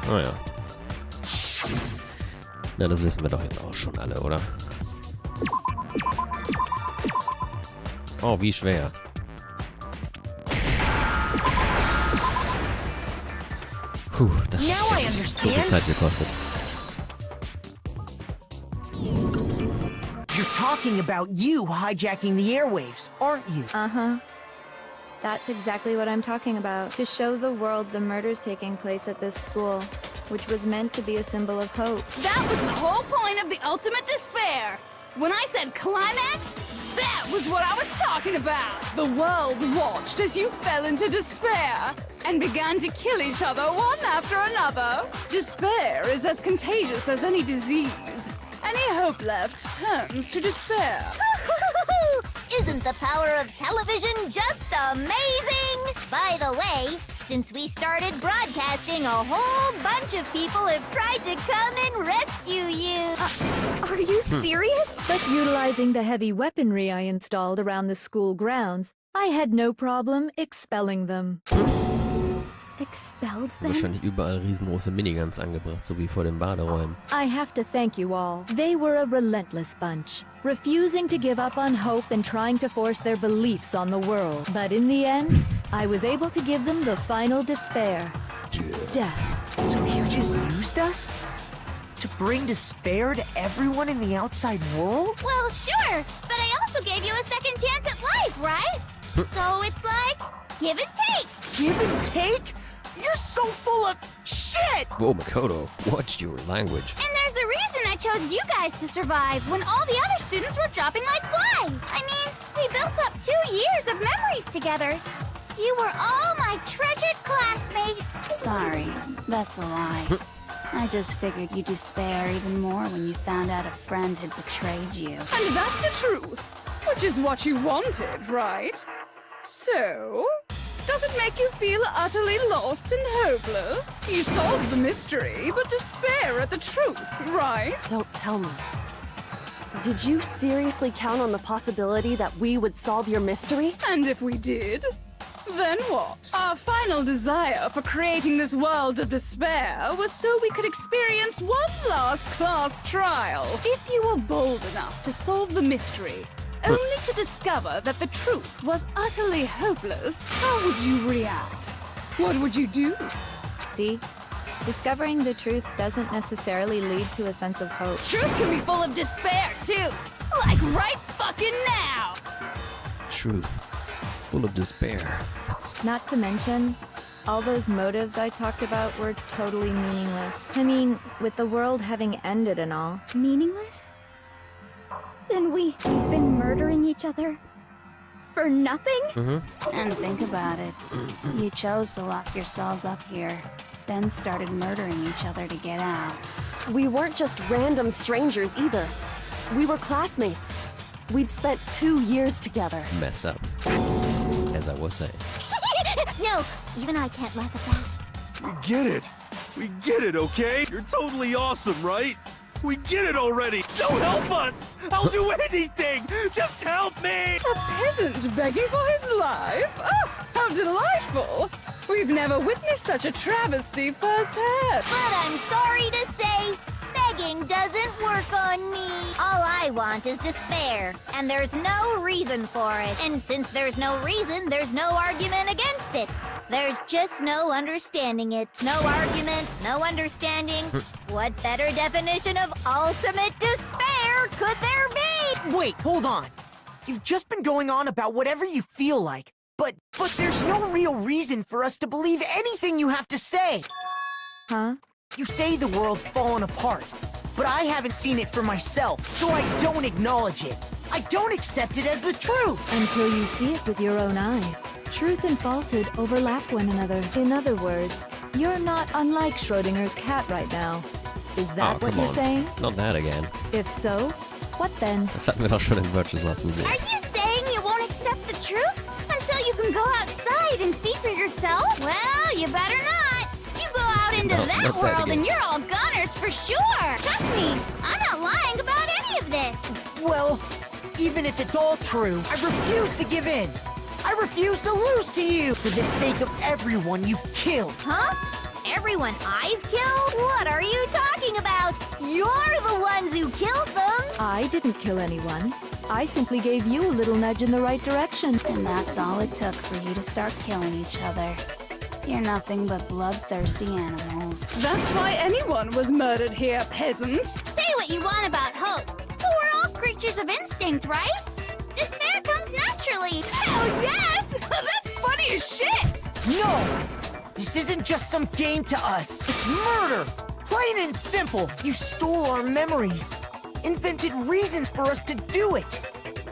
Oh ja. Na, das wissen wir doch jetzt auch schon alle, oder? Oh, wie schwer. Puh, das hat echt so viel Zeit gekostet. You're talking about you hijacking the airwaves, aren't you? Uh-huh. That's exactly what I'm talking about. To show the world the murders taking place at this school, which was meant to be a symbol of hope. That was the whole point of the ultimate despair. When I said climax, that was what I was talking about. The world watched as you fell into despair and began to kill each other one after another. Despair is as contagious as any disease. Any hope left turns to despair. Isn't the power of television just amazing? By the way, since we started broadcasting, a whole bunch of people have tried to come and rescue you. Are you serious? But utilizing the heavy weaponry I installed around the school grounds, I had no problem expelling them. Expelled them? Wahrscheinlich überall riesengroße Miniguns angebracht, so wie vor den Baderäumen. I have to thank you all. They were a relentless bunch, refusing to give up on hope and trying to force their beliefs on the world. But in the end, I was able to give them the final despair. Death. So you just used us? To bring despair to everyone in the outside world? Well, sure, but I also gave you a second chance at life, right? So it's like, give and take. Give and take? You're so full of shit! Whoa, Makoto, watch your language. And there's a reason I chose you guys to survive when all the other students were dropping like flies. I mean, we built up 2 years of memories together. You were all my treasured classmates. Sorry, that's a lie. I just figured you'd despair even more when you found out a friend had betrayed you. And that's the truth, which is what you wanted, right? So, does it make you feel utterly lost and hopeless? You solved the mystery, but despair at the truth, right? Don't tell me. Did you seriously count on the possibility that we would solve your mystery? And if we did, then what? Our final desire for creating this world of despair was so we could experience one last class trial. If you were bold enough to solve the mystery, only to discover that the truth was utterly hopeless, how would you react? What would you do? See? Discovering the truth doesn't necessarily lead to a sense of hope. Truth can be full of despair, too. Like right fucking now. Truth. Full of despair. Not to mention, all those motives I talked about were totally meaningless. I mean, with the world having ended and all. Meaningless? Then we've been murdering each other for nothing? And think about it. You chose to lock yourselves up here, then started murdering each other to get out. We weren't just random strangers either. We were classmates. We'd spent 2 years together. Messed up. As I was saying. No, even I can't laugh at that. We get it. We get it, okay? You're totally awesome, right? We get it already. So help us. I'll do anything. Just help me. A peasant begging for his life? Oh, how delightful! We've never witnessed such a travesty firsthand. But I'm sorry to say, begging doesn't work on me. All I want is despair, and there's no reason for it. And since there's no reason, there's no argument against it. There's just no understanding it. No argument, no understanding. What better definition of ultimate despair could there be? Wait, hold on. You've just been going on about whatever you feel like, but there's no real reason for us to believe anything you have to say. Huh? You say the world's fallen apart, but I haven't seen it for myself, so I don't acknowledge it. I don't accept it as the truth. Until you see it with your own eyes. Truth and falsehood overlap one another. In other words, you're not unlike Schrodinger's cat right now. Is that what come you're on. saying? Not that again. If so, what then? Das hatten wir doch schon in Virtuous Last Week. Are you saying you won't accept the truth until you can go outside and see for yourself? Well, you better not. You go out into No, that not that world again. and you're all gunners for sure. Trust me, I'm not lying about any of this. Well, even if it's all true, I refuse to give in. I refuse to lose to you for the sake of everyone you've killed. Huh? everyone I've killed? What are you talking about? You're the ones who killed them! I didn't kill anyone. I simply gave you a little nudge in the right direction. And that's all it took for you to start killing each other. You're nothing but bloodthirsty animals. That's why anyone was murdered here, peasant. Say what you want about hope, but we're all creatures of instinct, right? Despair comes naturally. Hell yes! That's funny as shit! No! This isn't just some game to us. It's murder! Plain and simple. You stole our memories. Invented reasons for us to do it.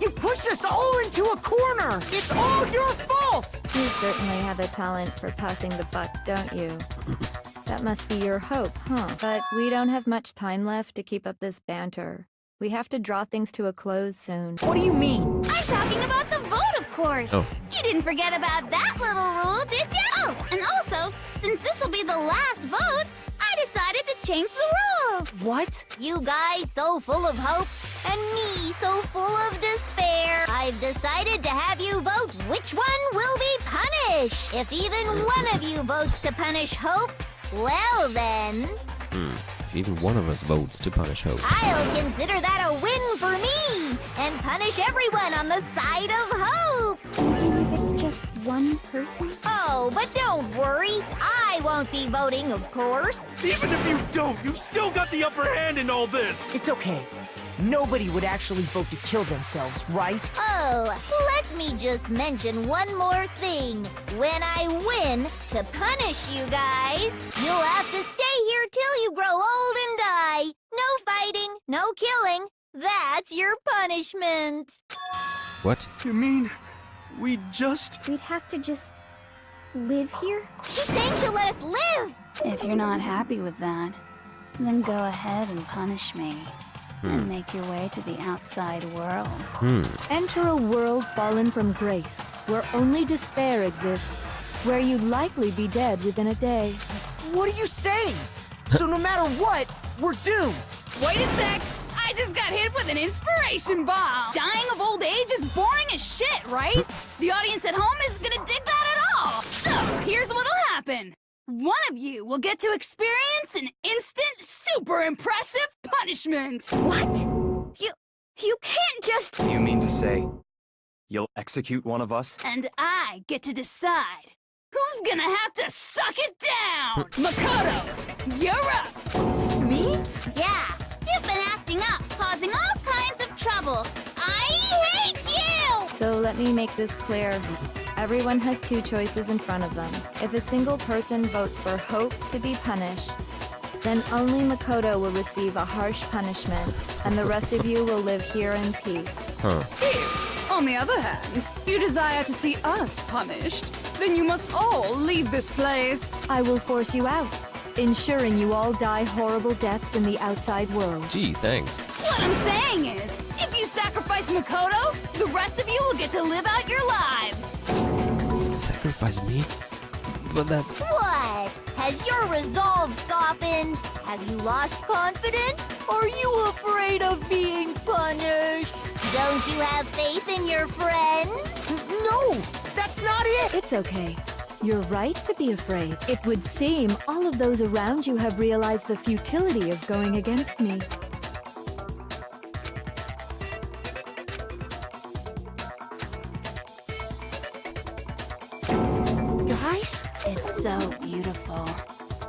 You pushed us all into a corner. It's all your fault! You certainly have a talent for passing the buck, don't you? That must be your hope, huh? But we don't have much time left to keep up this banter. We have to draw things to a close soon. What do you mean? I'm talking about the vote, of course. Oh. You didn't forget about that little rule, did you? Oh, and also, since this will be the last vote, I decided to change the rules. What? You guys so full of hope, and me so full of despair. I've decided to have you vote which one will be punished. If even one of you votes to punish Hope, well then, If even one of us votes to punish Hope. I'll consider that a win for me, and punish everyone on the side of Hope. Even if it's just one person? Oh, but don't worry, I won't be voting, of course. Even if you don't, you've still got the upper hand in all this! It's okay. Nobody would actually vote to kill themselves, right? Oh, let me just mention one more thing. When I win, to punish you guys, you'll have to stay here till you grow old and die. No fighting, no killing. That's your punishment. What? You mean, we just... We'd have to just live here? She's saying she'll let us live. If you're not happy with that, then go ahead and punish me. And make your way to the outside world. Enter a world fallen from grace, where only despair exists, where you'd likely be dead within a day. What are you saying? So no matter what, we're doomed. Wait a sec! I just got hit with an inspiration bomb! Dying of old age is boring as shit, right? The audience at home isn't gonna dig that at all! So, here's what'll happen. One of you will get to experience an instant, super impressive punishment! What? You can't just... Do you mean to say you'll execute one of us? And I get to decide who's gonna have to suck it down! Makoto, you're up! Me? Yeah, you've been acting up, causing all kinds of trouble. I hate you! So let me make this clear. Everyone has two choices in front of them. If a single person votes for Hope to be punished, then only Makoto will receive a harsh punishment, and the rest of you will live here in peace. Huh. If, on the other hand, you desire to see us punished, then you must all leave this place. I will force you out, ensuring you all die horrible deaths in the outside world. Gee, thanks. What I'm saying is, if you sacrifice Makoto, the rest of you will get to live out your lives. Sacrifice me? But that's... What? Has your resolve softened? Have you lost confidence? Are you afraid of being punished? Don't you have faith in your friends? No, that's not it. It's okay. You're right to be afraid. It would seem all of those around you have realized the futility of going against me. Guys? It's so beautiful.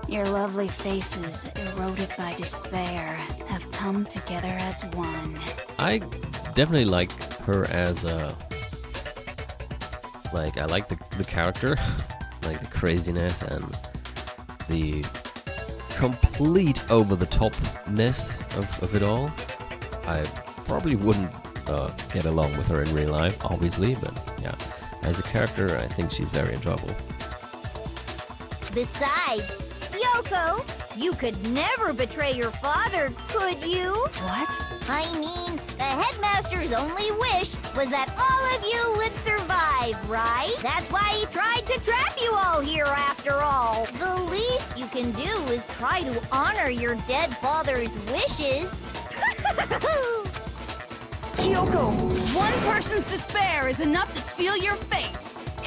Your lovely faces, eroded by despair, have come together as one. I definitely like her as a... Like, I like the character. Like, the craziness and the complete over-the-topness of it all. I probably wouldn't get along with her in real life, obviously, but yeah. As a character, I think she's very enjoyable. Besides, Yoko, you could never betray your father, could you? What? I mean, the headmaster's only wish was that all of you would survive, right? That's why he tried to trap you all here after all. The least you can do is try to honor your dead father's wishes. Kyoko! One person's despair is enough to seal your fate.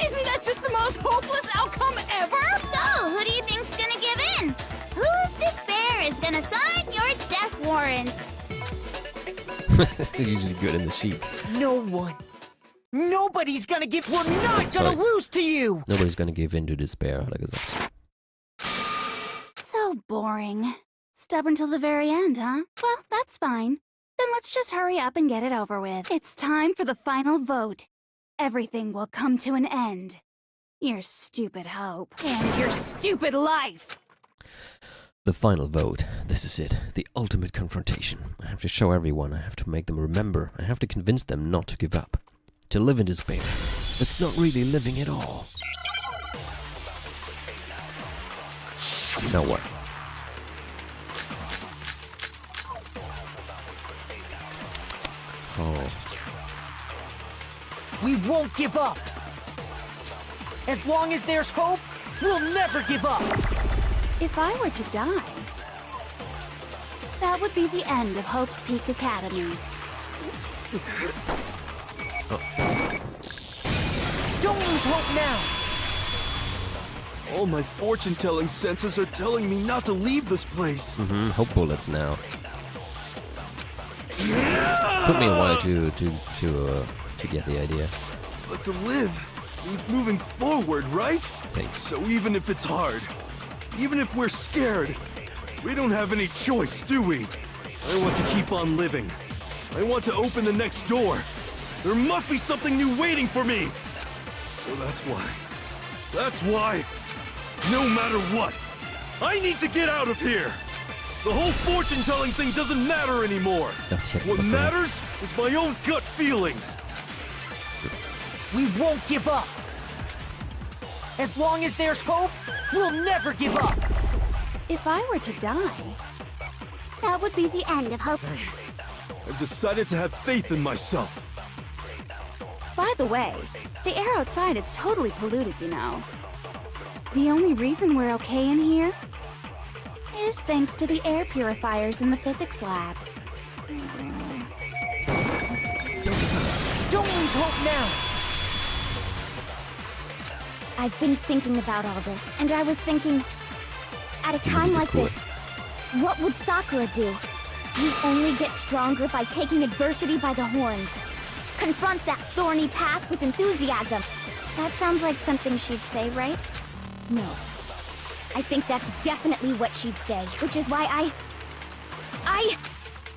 Isn't that just the most hopeless outcome ever? So, who do you think's gonna give in? Whose despair is gonna sign your death warrant? They're usually good in the sheets. No one. Nobody's gonna give. We're not gonna sorry. lose to you. Nobody's gonna give in to despair, like I said. So boring. Stubborn till the very end, huh? Well, that's fine. Then let's just hurry up and get it over with. It's time for the final vote. Everything will come to an end. Your stupid hope. And your stupid life. The final vote. This is it. The ultimate confrontation. I have to show everyone. I have to make them remember. I have to convince them not to give up. To live in despair. It's not really living at all. Now what? Oh. We won't give up. As long as there's hope, we'll never give up. If I were to die, that would be the end of Hope's Peak Academy. Don't lose hope now. All my fortune-telling senses are telling me not to leave this place. Hope bullets now. Took me a while to get the idea. But to live means moving forward, right? Thanks. So even if it's hard, even if we're scared, we don't have any choice, do we? I want to keep on living. I want to open the next door. There must be something new waiting for me. So that's why, no matter what, I need to get out of here. The whole fortune-telling thing doesn't matter anymore. What matters is my own gut feelings. We won't give up. As long as there's hope, we'll never give up. If I were to die, that would be the end of Hope. I've decided to have faith in myself. By the way, the air outside is totally polluted, you know. The only reason we're okay in here is thanks to the air purifiers in the physics lab. Don't lose hope now. I've been thinking about all this, and I was thinking, at a time like this, what would Sakura do? You only get stronger by taking adversity by the horns. Confront that thorny path with enthusiasm. That sounds like something she'd say, right? No. I think that's definitely what she'd say, which is why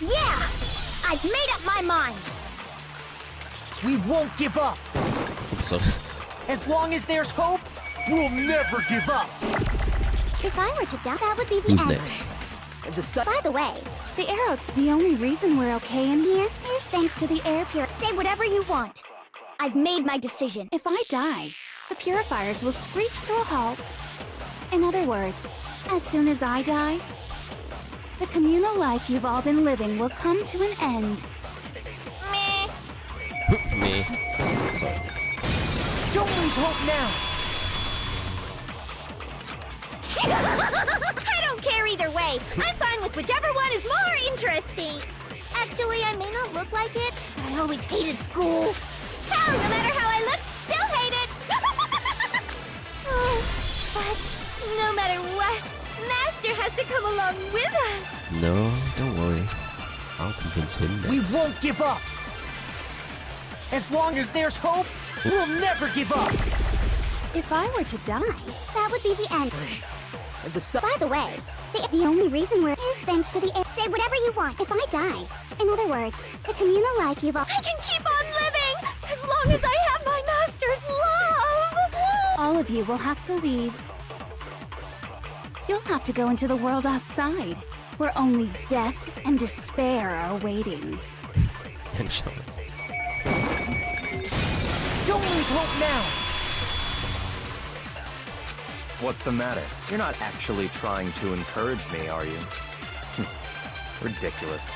yeah! I've made up my mind! We won't give up. Oops, sorry. As long as there's hope, we'll never give up. If I were to die, that would be the Who's end. next? By the way, The air outside. The only reason we're okay in here is thanks to the air pure. Say whatever you want. I've made my decision. If I die, the purifiers will screech to a halt. In other words, as soon as I die, the communal life you've all been living will come to an end. Meh. Me. Sorry. Don't lose hope now. I don't care either way. I'm fine with whichever one is more interesting. Actually, I may not look like it, but I always hated school. Hell, no matter how I look, still hate it. Oh, but no matter what, Master has to come along with us. No, don't worry. I'll convince him next. We won't give up. As long as there's hope, we'll never give up. If I were to die, That would be the end. And By the way, the only reason we're is thanks to the air. Say whatever you want. If I die, in other words, the communal life you've all. I can keep on living as long as I have my master's love. all of you will have to leave. You'll have to go into the world outside, where only death and despair are waiting. And showers. don't lose hope now. What's the matter? You're not actually trying to encourage me, are you? Ridiculous.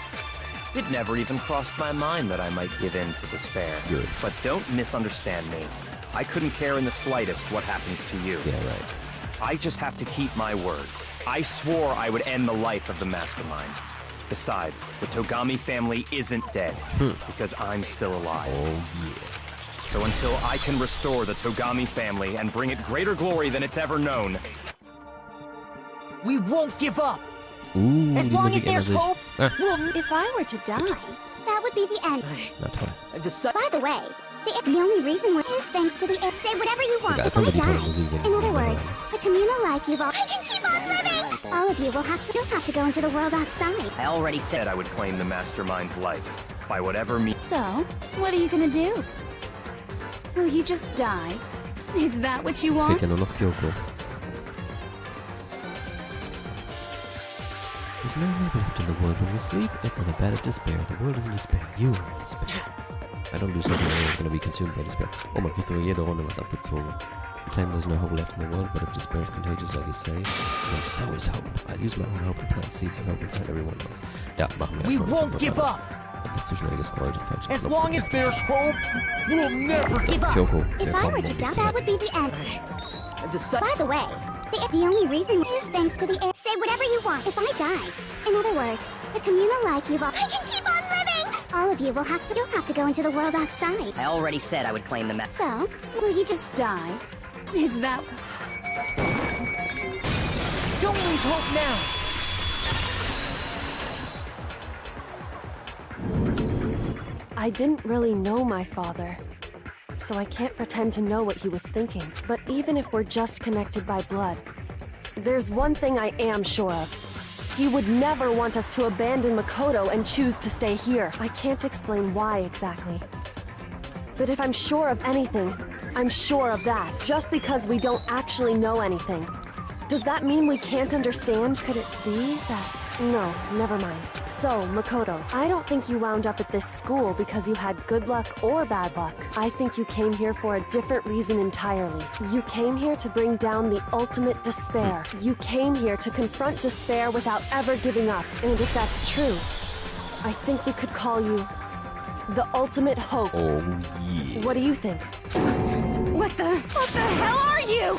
It never even crossed my mind that I might give in to despair. Good. But don't misunderstand me. I couldn't care in the slightest what happens to you. Yeah, right. I just have to keep my word. I swore I would end the life of the mastermind. Besides, the Togami family isn't dead, because I'm still alive. Oh, yeah. So until I can restore the Togami family and bring it greater glory than it's ever known, We won't give up. As Die long as Musik ändert there's sich. hope, Ah, we'll If I were to die, That would be the end. na toll. I've decided. By the way, the only reason is thanks to the say whatever you want Egal, if können I wir die tolle die. Musik In wenigstens other noch words, hören. the communal life you've all. I can keep on living. All of you will have to go into the world outside. I already said I would claim the mastermind's life by whatever means. so what are you gonna do? Will you just die? Is that what you Fehlt want? ja nur noch Kyoko. There's no hope left in the world when we sleep. It's on a bed of despair. The world is in despair. You are in despair. I don't do something that is going to be consumed by despair. Oh, man kriegt sogar jede Runde was abgezogen. Claim there's no hope left in the world, but if despair is contagious, like you say, then so is hope. I use my own hope to plant seeds of hope inside everyone else. Ja, machen wir We erstmal. won't give up. Bist zu schnell gescrollt. Falsch As Knopf long as gedrückt. there's hope, we'll never give up. Kyoko, wir If I kommen were to um die, dich that zu would be the end. I've decided. By the way, the only reason is thanks to the air. Say whatever you want if I die. In other words, the communal life you've all. I can keep on living. All of you will you'll have to go into the world outside. I already said I would claim the mess. So, Will you just die? Is that... Don't lose hope now. I didn't really know my father, so I can't pretend to know what he was thinking. But even if we're just connected by blood, there's one thing I am sure of. He would never want us to abandon Makoto and choose to stay here. I can't explain why exactly. But if I'm sure of anything, I'm sure of that. Just because we don't actually know anything. Does that mean we can't understand? Could it be that... No, never mind. So, Makoto, I don't think you wound up at this school because you had good luck or bad luck. I think you came here for a different reason entirely. You came here to bring down the ultimate despair. You came here to confront despair without ever giving up. And if that's true, I think we could call you the ultimate hope. Oh, yeah. What do you think? What the hell are you?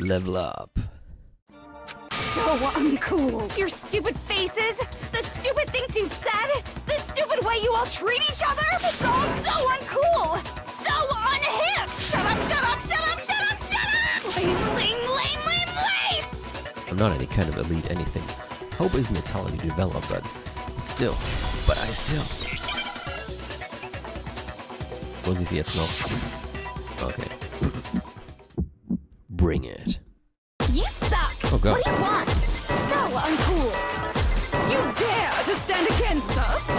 Level up. So uncool. Your stupid faces, the stupid things you've said, the stupid way you all treat each other. It's all so uncool. So unhip. Shut up, shut up, shut up, shut up, shut up. Lame. I'm not any kind of elite anything. Hope isn't a talent you develop, but still. But I still. Wo ist sie jetzt noch? Okay. Bring it. You suck. Oh god. What do you want? So uncool. You dare to stand against us?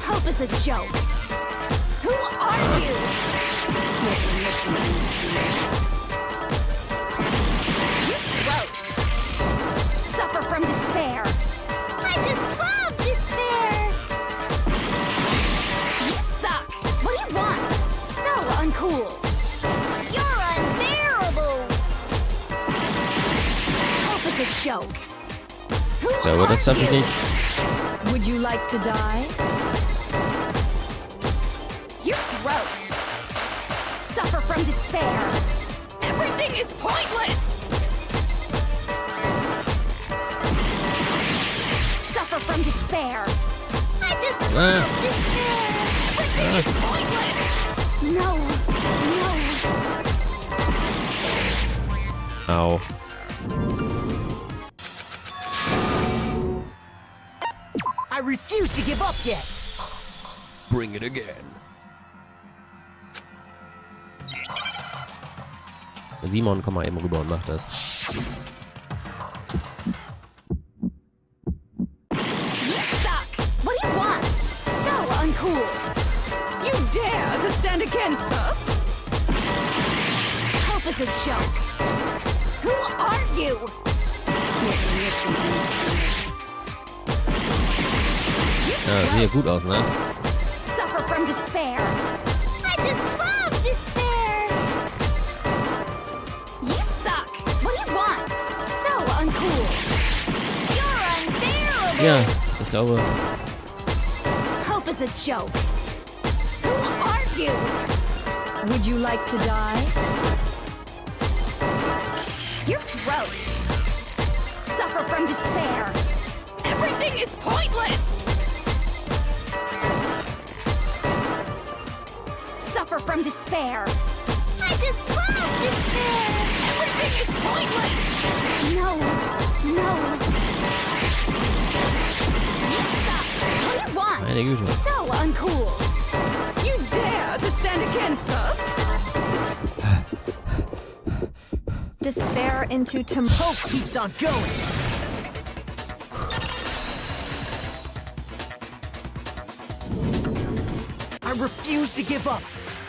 Hope is a joke. Who are you? Making this means you gross. Suffer from despair. I just love despair. You suck. What do you want? So uncool. You're unbearable. Hope is a joke. Who Ja, aber das are schaffe ich you? nicht. Would you like to die? You're gross. Suffer from despair. Everything is pointless. Suffer from despair. I just Ah. love despair. Everything is pointless. No. Au. I refuse to give up yet. Bring it again. Simon, komm mal eben rüber und mach das. You suck. What do you want? So uncool. You dare to stand against us? Hope is a joke. Who are you? Making this means Ja, sieht ja gut aus, ne? suffer from despair. I just love despair. You suck. What do you want? So uncool. You're unbearable. Ja, ich glaube... Hope is a joke. Who are you? Would you like to die? You're gross. Suffer from despair. Everything is pointless. Suffer from despair. I I just love despair! Everything is pointless! No. You suck! What do you want? Meine Güte. So uncool! You dare to stand against us? Despair into Hope keeps on going. I refuse to give up.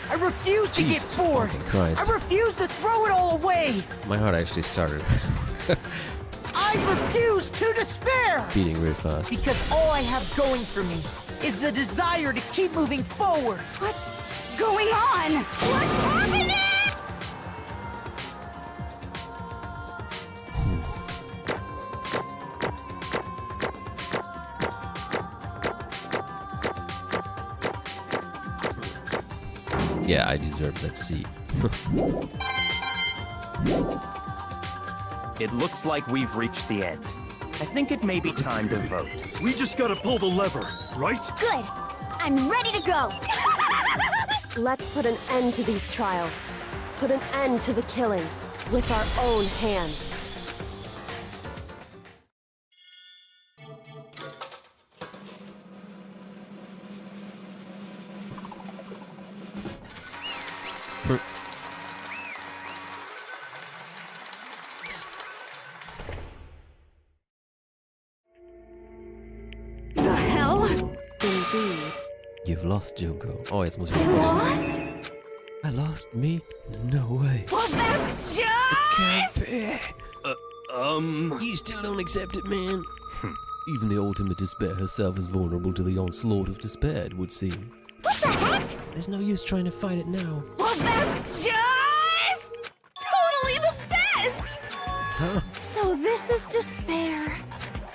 I refuse to Jesus get bored. fucking Christ. I refuse to throw it all away. My heart actually started I refuse to despair. beating really fast. Because all I have going for me is the desire to keep moving forward. What's going on? What's happening? Yeah, I deserve that seat. It looks like we've reached the end. I think it may be time to vote. We just gotta pull the lever, right? Good. I'm ready to go. Let's put an end to these trials. Put an end to the killing with our own hands. The hell? Indeed. You've lost, Junko. Oh, jetzt muss ich Lost? I lost me? No way. Well, that's just... You still don't accept it, man? Even the ultimate despair herself is vulnerable to the onslaught of despair, it would seem. What the heck? There's no use trying to fight it now. Well, that's just... totally the best! Huh? So this is despair.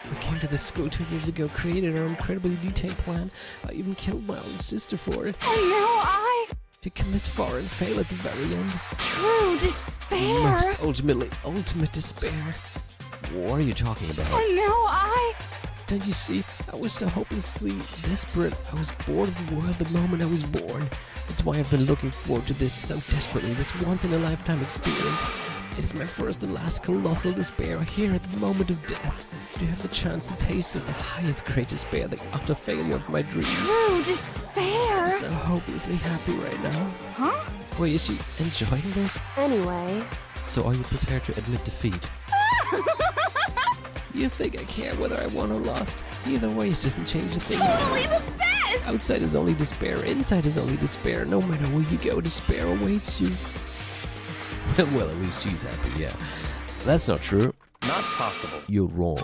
We came to this school 2 years ago, created our incredibly detailed plan. I even killed my own sister for it. And now I... To come this far and fail at the very end. True despair. Most ultimate despair. What are you talking about? And now I... Don't you see? I was so hopelessly desperate. I was bored of the world the moment I was born. That's why I've been looking forward to this so desperately, this once-in-a-lifetime experience. It is my first and last colossal despair here at the moment of death. To have the chance to taste of the highest great despair, the utter failure of my dreams. True despair. I'm so hopelessly happy right now. Huh? Wait, is she enjoying this? Anyway, So are you prepared to admit defeat? You think I care whether I won or lost? Either way, it doesn't change a thing. Totally the best! Outside is only despair, inside is only despair. No matter where you go, despair awaits you. Well, at least she's happy, yeah. That's not true. Not possible. You're wrong.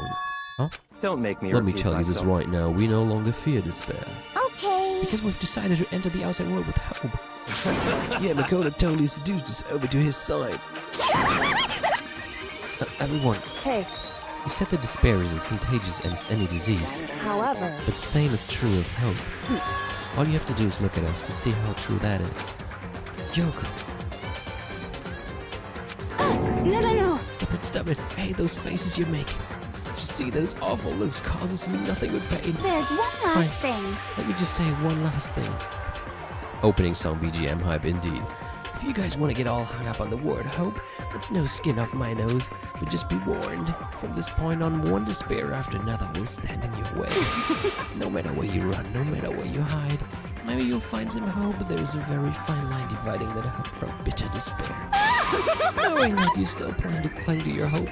Huh? Don't make me Let me repeat tell you this myself. right now. We no longer fear despair. Okay. Because we've decided to enter the outside world with hope. Yeah, Makoto totally seduced us over to his side. Everyone, hey, you said that despair is as contagious as any disease. however, But the same is true of hope. All you have to do is look at us to see how true that is. Yoko, No. stop it. Hey, those faces you're making. You see those awful looks causes me nothing but pain. There's one last thing. Let me just say one last thing. Opening song BGM hype indeed. If you guys want to get all hung up on the word hope, with no skin off my nose, but just be warned. From this point on, one despair after another will stand in your way. No matter where you run, no matter where you hide. Maybe you'll find some hope, but there is a very fine line dividing that hope from bitter despair. Knowing that you still plan to cling to your hope.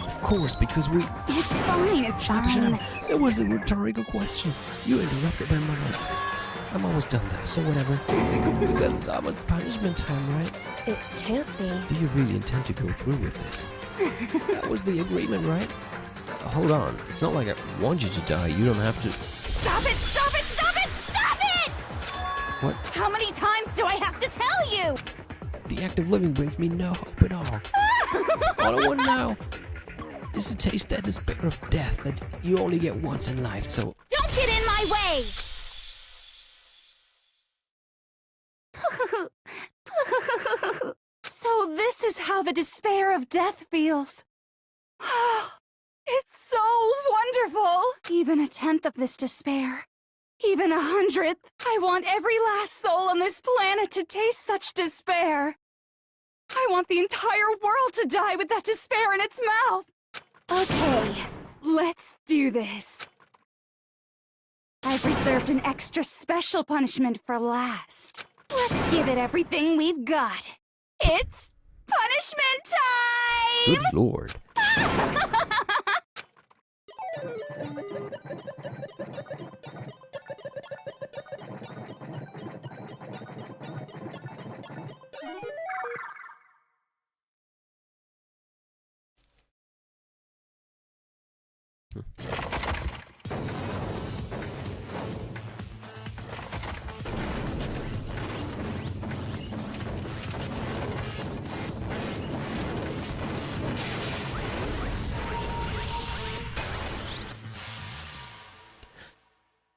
Of course, because we... It's fine. Shut up. It was a rhetorical question. You interrupted my monologue. I'm almost done though, so whatever. Because it's almost punishment time, right? it can't be. Do you really intend to go through with this? That was the agreement, right? Hold on. It's not like I want you to die. You don't have to... Stop it! What? How many times do I have to tell you? The act of living brings me no hope at all. All I want now is to taste that despair of death that you only get once in life, so... Don't get in my way! So this is how the despair of death feels. It's so wonderful. Even a tenth of this despair. Even 100th. I want every last soul on this planet to taste such despair. I want the entire world to die with that despair in its mouth. Okay, let's do this. I've reserved an extra special punishment for last. Let's give it everything we've got. It's punishment time! Good lord.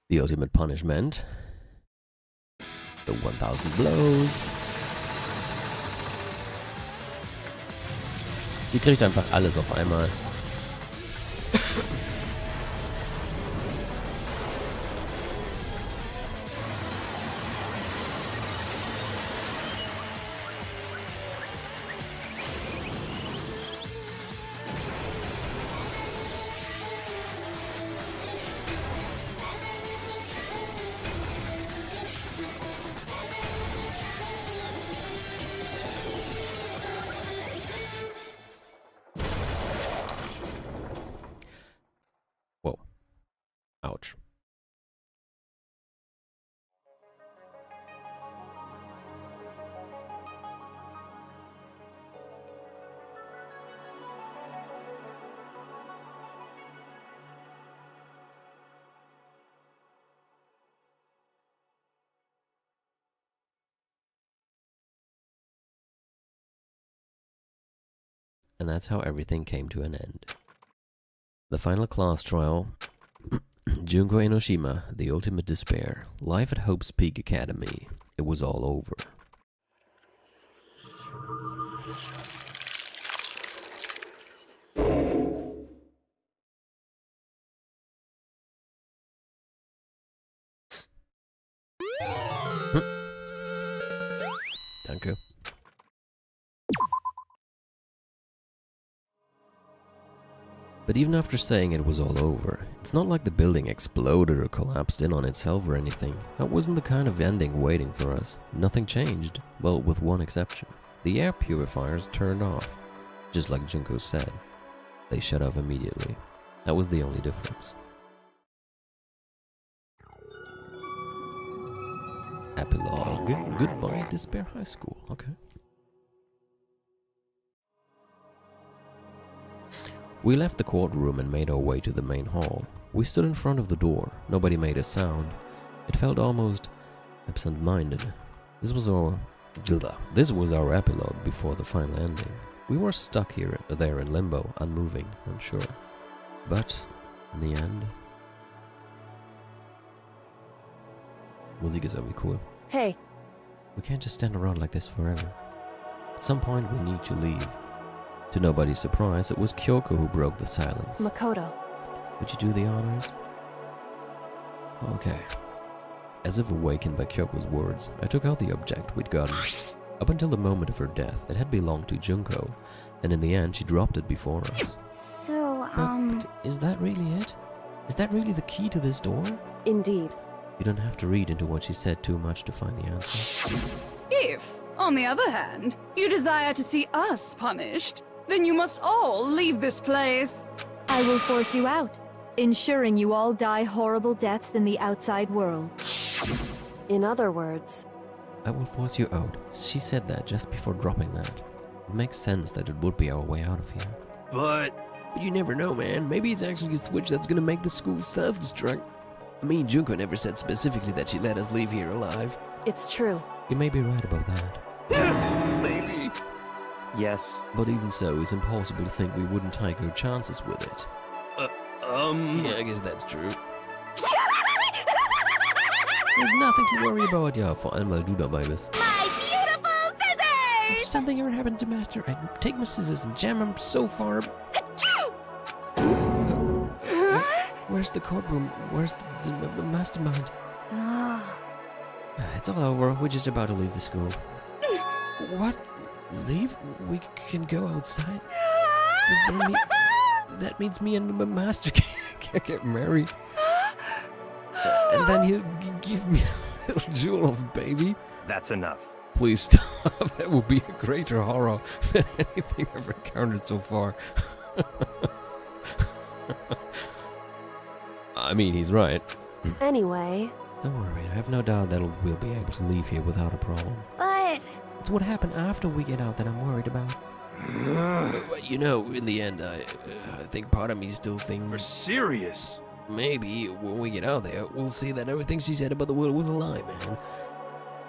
The ultimate punishment. The 1000 blows. Die kriegt einfach alles auf einmal. Whoa. Ouch. And that's how everything came to an end. The final class trial, Junko Enoshima, the ultimate despair, life at Hope's Peak Academy. It was all over. Danke. But even after saying it was all over, it's not like the building exploded or collapsed in on itself or anything. That wasn't the kind of ending waiting for us. Nothing changed, well, with one exception. The air purifiers turned off. Just like Junko said. They shut off immediately. That was the only difference. Epilogue. Goodbye, Despair High School. Okay. We left the courtroom and made our way to the main hall. We stood in front of the door. Nobody made a sound. It felt almost absent-minded. This was our epilogue before the final ending. We were stuck there in limbo, unmoving, unsure. But in the end, Musik ist irgendwie cool. Hey, We can't just stand around like this forever. At some point, we need to leave. To nobody's surprise, it was Kyoko who broke the silence. Makoto. Would you do the honors? Okay. As if awakened by Kyoko's words, I took out the object we'd gotten. Up until the moment of her death, it had belonged to Junko, and in the end, she dropped it before us. So, But is that really it? Is that really the key to this door? Indeed. You don't have to read into what she said too much to find the answer. If, on the other hand, you desire to see us punished, then you must all leave this place. I will force you out, ensuring you all die horrible deaths in the outside world. In other words, I will force you out. She said that just before dropping that. It makes sense that it would be our way out of here. But you never know, man. Maybe it's actually a switch that's gonna make the school self-destruct. I mean, Junko never said specifically that she let us leave here alive. it's true. You may be right about that. Maybe. Yes. But even so, it's impossible to think we wouldn't take our chances with it. Yeah, I guess that's true. There's nothing to worry about, ja, vor allem weil du dabei bist. My beautiful scissors! If something ever happened to Master, I'd take my scissors and jam him so far. Where's the courtroom? Where's the mastermind? It's all over. We're just about to leave the school. What? Leave? We can go outside? But then that means me and my master can't get married. And then he'll give me a little jewel of a baby. That's enough. Please stop. That would be a greater horror than anything I've encountered so far. I mean, he's right. Anyway, Don't worry, I have no doubt that we'll be able to leave here without a problem. But It's what happened after we get out that I'm worried about. But you know, in the end, I think part of me still You're thinks serious? maybe when we get out there, we'll see that everything she said about the world was a lie, man.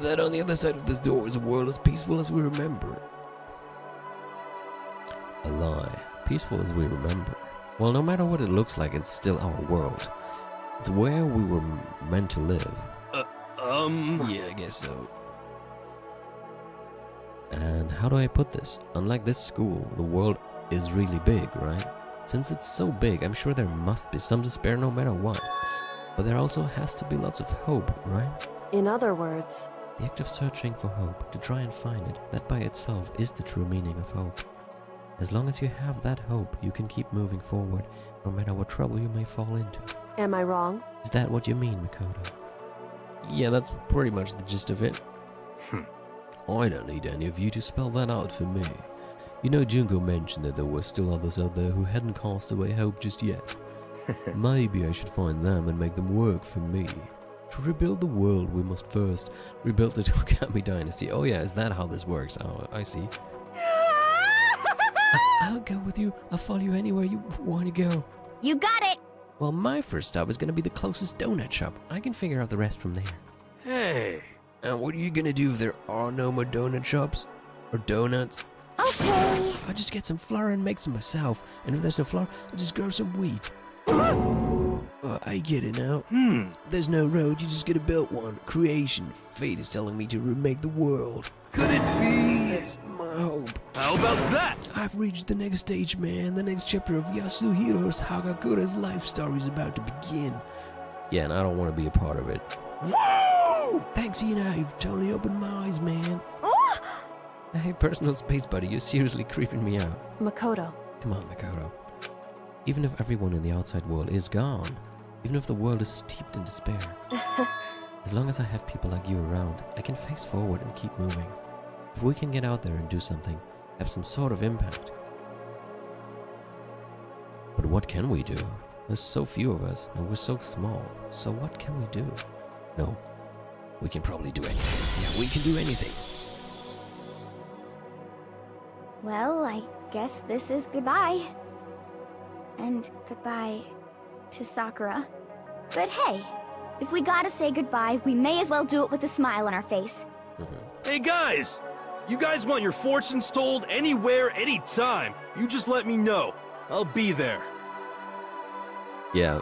That on the other side of this door is a world as peaceful as we remember it. A lie. Peaceful as we remember. Well, no matter what it looks like, it's still our world. It's where we were meant to live. Yeah, I guess so. And how do I put this? Unlike this school, the world is really big, right? Since it's so big, I'm sure there must be some despair no matter what. But there also has to be lots of hope, right? in other words, The act of searching for hope, to try and find it, that by itself is the true meaning of hope. As long as you have that hope, you can keep moving forward, no matter what trouble you may fall into. am I wrong? Is that what you mean, Makoto? Yeah, that's pretty much the gist of it. I don't need any of you to spell that out for me. You know, Junko mentioned that there were still others out there who hadn't cast away hope just yet. Maybe I should find them and make them work for me. To rebuild the world, we must first rebuild the Togami dynasty. Oh yeah, is that how this works? Oh, I see. I'll go with you. I'll follow you anywhere you want to go. you got it. Well, my first stop is going to be the closest donut shop. I can figure out the rest from there. Hey. And what are you going to do if there are no more donut shops? Or donuts? Okay. I'll just get some flour and make some myself. And if there's no flour, I'll just grow some wheat. I get it now. There's no road, you just gotta build one. Creation. Fate is telling me to remake the world. Could it be? That's my hope. How about that? I've reached the next stage, man. The next chapter of Yasuhiro's Hagakura's life story is about to begin. Yeah, and I don't want to be a part of it. Whoa! Thanks, Ina. You've totally opened my eyes, man. Ooh. Hey, personal space buddy, you're seriously creeping me out. Makoto. Come on, Makoto. Even if everyone in the outside world is gone, even if the world is steeped in despair, as long as I have people like you around, I can face forward and keep moving. If we can get out there and do something, have some sort of impact. But what can we do? There's so few of us, and we're so small, so what can we do? No, we can probably do anything. Yeah, we can do anything. Well, I guess this is goodbye. And goodbye to Sakura. But hey, if we gotta say goodbye, we may as well do it with a smile on our face. Hey guys! You guys want your fortunes told anywhere, anytime. You just let me know. I'll be there. Yeah,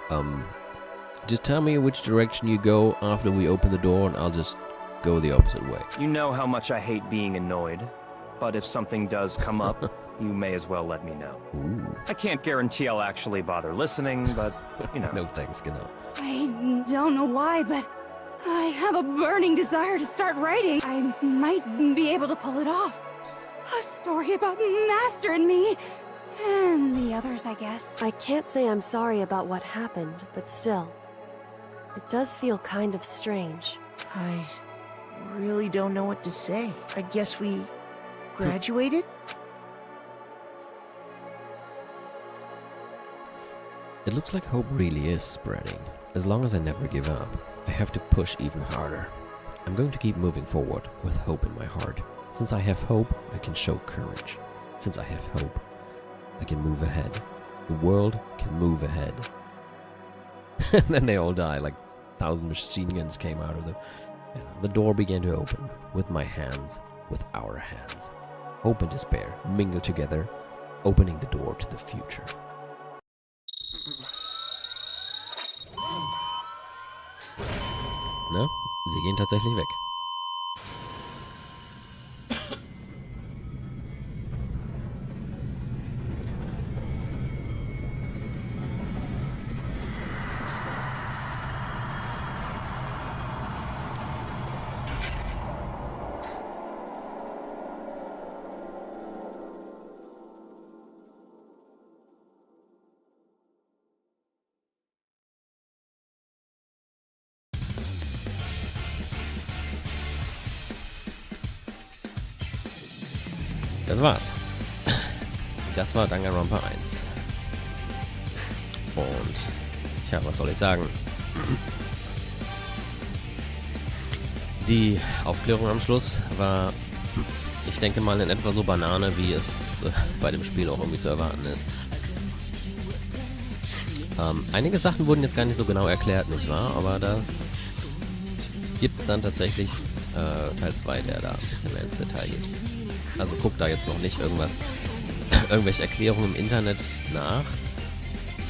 just tell me which direction you go after we open the door, and I'll just go the opposite way. You know how much I hate being annoyed, but if something does come up, you may as well let me know. Ooh. I can't guarantee I'll actually bother listening, but, you know. No thanks, Gano. I don't know why, but I have a burning desire to start writing. I might be able to pull it off. A story about Master and me. And the others, I guess. I can't say I'm sorry about what happened, but still, it does feel kind of strange. I really don't know what to say. I guess we graduated? It looks like hope really is spreading. As long as I never give up, I have to push even harder. I'm going to keep moving forward with hope in my heart. Since I have hope, I can show courage. Since I have hope, I can move ahead. The world can move ahead. And then they all die, like 1,000 machine guns came out of the door began to open with my hands, with our hands. Hope and despair mingle together, opening the door to the future. Ne? Sie gehen tatsächlich weg. Das war's. Das war Danganronpa 1. Und, tja, was soll ich sagen? Die Aufklärung am Schluss war, ich denke mal, in etwa so Banane, wie es bei dem Spiel auch irgendwie zu erwarten ist. Einige Sachen wurden jetzt gar nicht so genau erklärt, nicht wahr? Aber das gibt es dann tatsächlich Teil 2, der da ein bisschen mehr ins Detail geht. Also guckt da jetzt noch nicht irgendwelche Erklärungen im Internet nach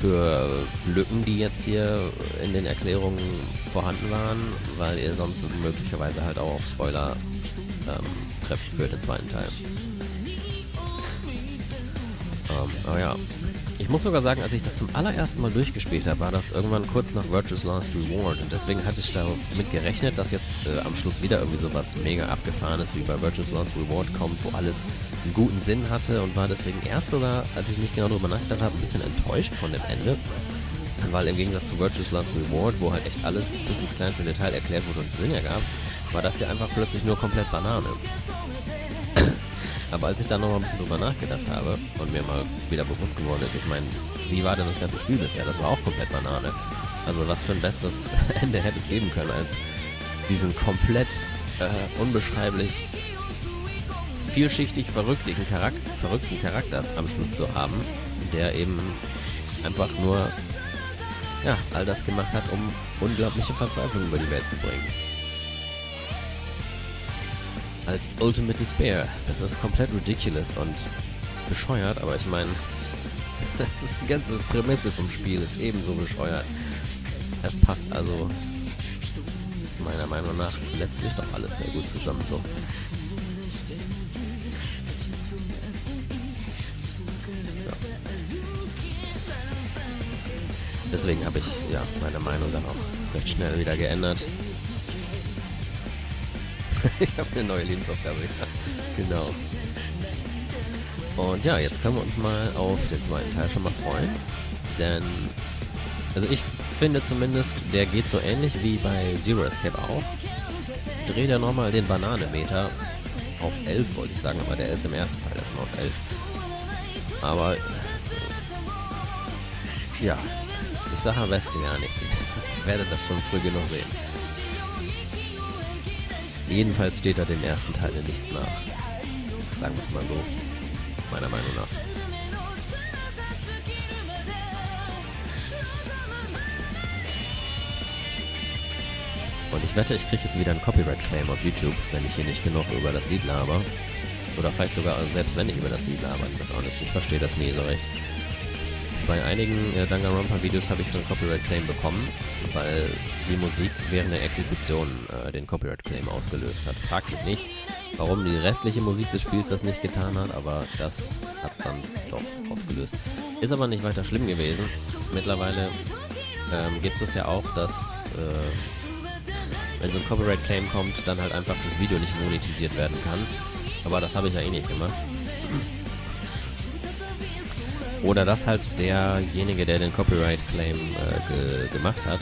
für Lücken, die jetzt hier in den Erklärungen vorhanden waren, weil ihr sonst möglicherweise halt auch auf Spoiler trefft für den zweiten Teil. Aber ja, ich muss sogar sagen, als ich das zum allerersten Mal durchgespielt habe, war das irgendwann kurz nach Virtue's Last Reward und deswegen hatte ich damit gerechnet, dass jetzt am Schluss wieder irgendwie sowas mega abgefahrenes wie bei Virtue's Last Reward kommt, wo alles einen guten Sinn hatte und war deswegen erst sogar, als ich nicht genau darüber nachgedacht habe, ein bisschen enttäuscht von dem Ende, weil im Gegensatz zu Virtue's Last Reward, wo halt echt alles bis ins kleinste Detail erklärt wurde und Sinn ergab, war das hier einfach plötzlich nur komplett Banane. Aber als ich dann nochmal ein bisschen drüber nachgedacht habe und mir mal wieder bewusst geworden ist, ich meine, wie war denn das ganze Spiel bisher? Das war auch komplett Banane. Also was für ein besseres Ende hätte es geben können, als diesen komplett unbeschreiblich vielschichtig verrückten Charakter am Schluss zu haben, der eben einfach nur ja, all das gemacht hat, um unglaubliche Verzweiflung über die Welt zu bringen. Als Ultimate Despair. Das ist komplett ridiculous und bescheuert, aber ich meine, die ganze Prämisse vom Spiel ist ebenso bescheuert. Es passt also meiner Meinung nach letztlich doch alles sehr gut zusammen so. Ja. Deswegen habe ich ja meine Meinung dann auch recht schnell wieder geändert. Ich habe eine neue Lebensaufgabe. Genau. Und ja, jetzt können wir uns mal auf den zweiten Teil schon mal freuen. Denn, also ich finde zumindest, der geht so ähnlich wie bei Zero Escape auch. Dreht er nochmal den Bananenmeter auf 11, wollte ich sagen, aber der ist im ersten Teil erstmal auf 11. Aber, ja, ich sage am besten gar nichts. Ihr werdet das schon früh genug sehen. Jedenfalls steht er den ersten Teil in nichts nach. Sagen wir es mal so. Meiner Meinung nach. Und ich wette, ich kriege jetzt wieder einen Copyright-Claim auf YouTube, wenn ich hier nicht genug über das Lied laber. Oder vielleicht sogar selbst wenn ich über das Lied laber. Ich weiß auch nicht. Ich verstehe das nie so recht. Bei einigen Danganronpa-Videos habe ich schon einen Copyright-Claim bekommen, weil die Musik während der Exekution den Copyright-Claim ausgelöst hat. Fragt mich nicht, warum die restliche Musik des Spiels das nicht getan hat, aber das hat dann doch ausgelöst. Ist aber nicht weiter schlimm gewesen. Mittlerweile gibt es ja auch, dass wenn so ein Copyright-Claim kommt, dann halt einfach das Video nicht monetisiert werden kann. Aber das habe ich ja eh nicht gemacht. Oder dass halt derjenige, der den Copyright-Claim gemacht hat,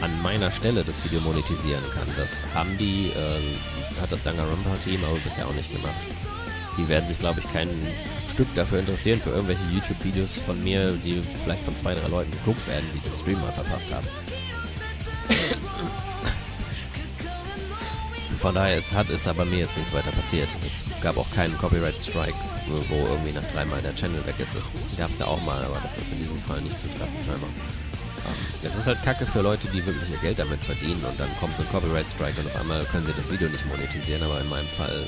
an meiner Stelle das Video monetisieren kann. Das haben die, hat das Danganronpa-Team aber bisher auch nicht gemacht. Die werden sich, glaube ich, kein Stück dafür interessieren, für irgendwelche YouTube-Videos von mir, die vielleicht von 2, 3 Leuten geguckt werden, die den Stream mal verpasst haben. Von daher ist da bei mir jetzt nichts weiter passiert. Es gab auch keinen Copyright-Strike, wo irgendwie nach 3 Mal der Channel weg ist. Das gab es ja auch mal, aber das ist in diesem Fall nicht zu treffen scheinbar. Es ist halt kacke für Leute, die wirklich ihr Geld damit verdienen und dann kommt so ein Copyright-Strike und auf einmal können sie das Video nicht monetisieren, aber in meinem Fall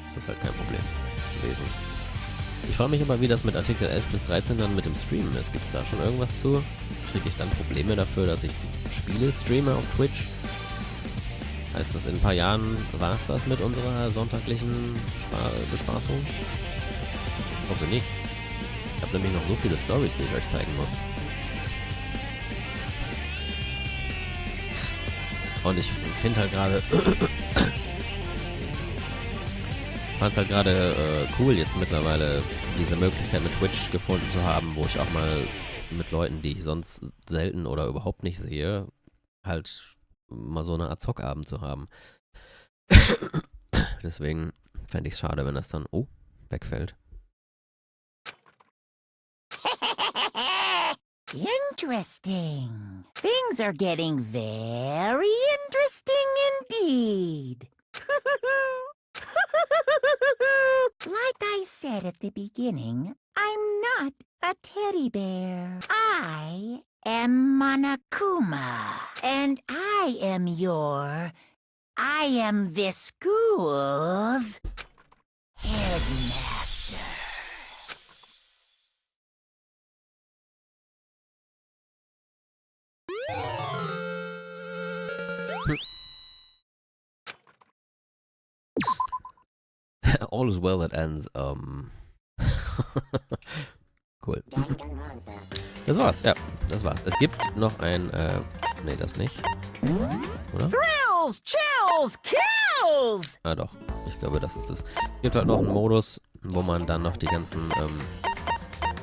ist das halt kein Problem gewesen. Ich frage mich aber, wie das mit Artikel 11 bis 13 dann mit dem Streamen ist. Gibt es da schon irgendwas zu? Kriege ich dann Probleme dafür, dass ich Spiele streame auf Twitch? Heißt das, in ein paar Jahren war es das mit unserer sonntaglichen Bespaßung? Ich hoffe nicht. Ich habe nämlich noch so viele Storys, die ich euch zeigen muss. Und ich finde halt gerade... fand es halt gerade cool, jetzt mittlerweile diese Möglichkeit mit Twitch gefunden zu haben, wo ich auch mal mit Leuten, die ich sonst selten oder überhaupt nicht sehe, halt mal so eine Art Zockabend zu haben. Deswegen fände ich es schade, wenn das dann... Oh, wegfällt. Interesting. Things are getting very interesting indeed. Like I said at the beginning, I'm not a teddy bear. I am Monokuma, and I am this school's headmaster. All is well that ends. Cool. Das war's, ja, das war's. Es gibt noch ein, nee, das nicht. Oder? Thrills, chills, kills! Ah, doch. Ich glaube, das ist es. Es gibt halt noch einen Modus, wo man dann noch die ganzen,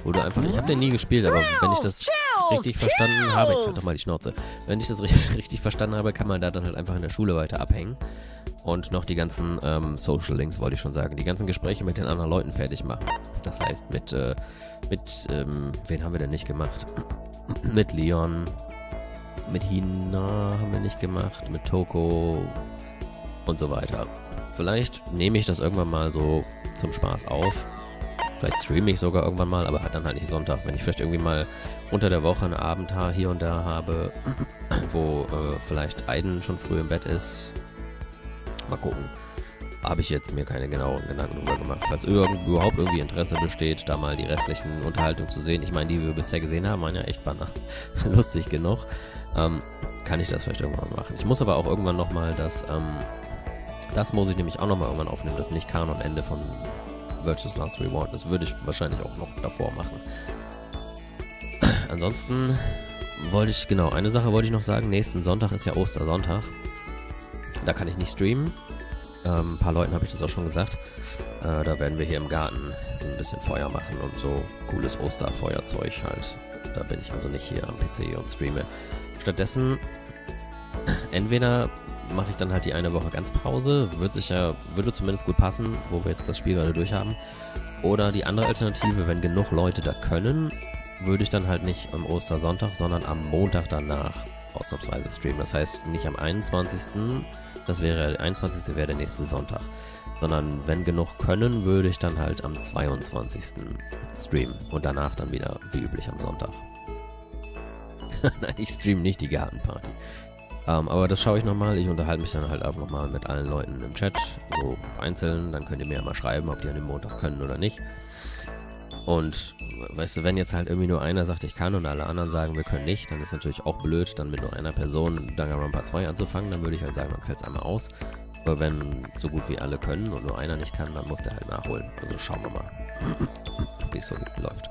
wo du einfach, ich habe den nie gespielt, aber wenn ich das richtig verstanden habe, jetzt halt doch mal die Schnauze. Wenn ich das richtig verstanden habe, kann man da dann halt einfach in der Schule weiter abhängen. Und noch die ganzen Social Links, wollte ich schon sagen. Die ganzen Gespräche mit den anderen Leuten fertig machen. Das heißt, wen haben wir denn nicht gemacht? Mit Leon, mit Hina haben wir nicht gemacht, mit Toko und so weiter. Vielleicht nehme ich das irgendwann mal so zum Spaß auf. Vielleicht streame ich sogar irgendwann mal, aber dann halt nicht Sonntag. Wenn ich vielleicht irgendwie mal unter der Woche einen Abend hier und da habe, wo vielleicht Aiden schon früh im Bett ist. Mal gucken. Habe ich jetzt mir keine genaueren Gedanken drüber gemacht. Falls überhaupt irgendwie Interesse besteht, da mal die restlichen Unterhaltungen zu sehen. Ich meine, die wir bisher gesehen haben, waren ja echt lustig genug. Kann ich das vielleicht irgendwann mal machen. Ich muss aber auch irgendwann nochmal das muss ich nämlich auch nochmal irgendwann aufnehmen. Das Nicht-Kanon-Ende von verrücktes Last Reward. Das würde ich wahrscheinlich auch noch davor machen. Ansonsten eine Sache wollte ich noch sagen. Nächsten Sonntag ist ja Ostersonntag. Da kann ich nicht streamen. Ein paar Leuten habe ich das auch schon gesagt. Da werden wir hier im Garten so ein bisschen Feuer machen und so cooles Osterfeuerzeug halt. Da bin ich also nicht hier am PC und streame. Stattdessen, entweder mache ich dann halt die eine Woche ganz Pause. Würde zumindest gut passen, wo wir jetzt das Spiel gerade durch haben. Oder die andere Alternative, wenn genug Leute da können, würde ich dann halt nicht am Ostersonntag, sondern am Montag danach ausnahmsweise streamen. Das heißt, nicht am 21. Der 21. wäre der nächste Sonntag. Sondern wenn genug können, würde ich dann halt am 22. streamen. Und danach dann wieder wie üblich am Sonntag. Nein, ich streame nicht die Gartenparty. Aber das schaue ich nochmal. Ich unterhalte mich dann halt auch nochmal mit allen Leuten im Chat. So einzeln. Dann könnt ihr mir ja mal schreiben, ob die an dem Montag können oder nicht. Und weißt du, wenn jetzt halt irgendwie nur einer sagt, ich kann und alle anderen sagen, wir können nicht, dann ist natürlich auch blöd, dann mit nur einer Person Danganronpa 2 anzufangen. Dann würde ich halt sagen, dann fällt es einmal aus. Aber wenn so gut wie alle können und nur einer nicht kann, dann muss der halt nachholen. Also schauen wir mal, wie es so läuft.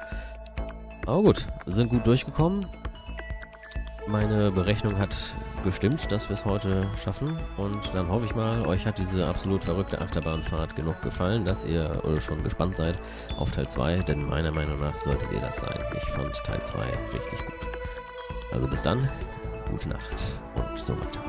Aber gut, sind gut durchgekommen. Meine Berechnung hat gestimmt, dass wir es heute schaffen. Und dann hoffe ich mal, euch hat diese absolut verrückte Achterbahnfahrt genug gefallen, dass ihr schon gespannt seid auf Teil 2. Denn meiner Meinung nach solltet ihr das sein. Ich fand Teil 2 richtig gut. Also bis dann, gute Nacht und so weiter.